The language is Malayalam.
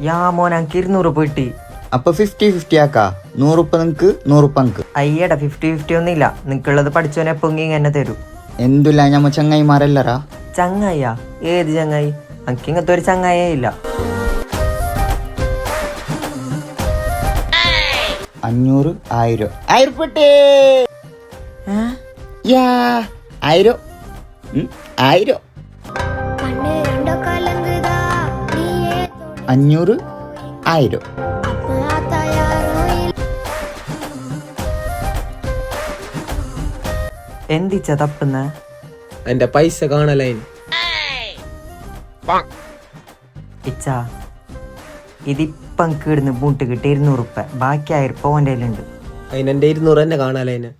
യാ മോനെ എനിക്ക് 200 പോയിട്ട്. അപ്പൊ 50-50 ആക്കാ. 100 നിനക്ക് 100 അയ്യടാ 50-50 ഒന്നും ഇല്ല. നിനക്കുള്ളത് പഠിച്ചോനെ എപ്പൊങ്കി എന്നെ തരൂ. എന്തുല്ല ഞമ്മ ചങ്ങായിമാരല്ലറാ. ചങ്ങായിയാ? ഏത് ചങ്ങായി? എനിക്ക് ഇങ്ങനത്തെ ഒരു ചങ്ങായേ ഇല്ല. 500 1000 1000 യാ 1000 1000 500 1000. എന്തിച്ച തപ്പുന്ന? എന്റെ പൈസ കാണലൈൻ. ഇച്ച ഇതിപ്പം കീടുന്ന് ബൂട്ട് കിട്ടി 200 ഉറുപ്പ. ബാക്കി 1000 ഉറുപ്പ ഓൻ്റെ കയ്യിലുണ്ട്. അതിനെന്റെ 200 തന്നെ കാണലൈന്.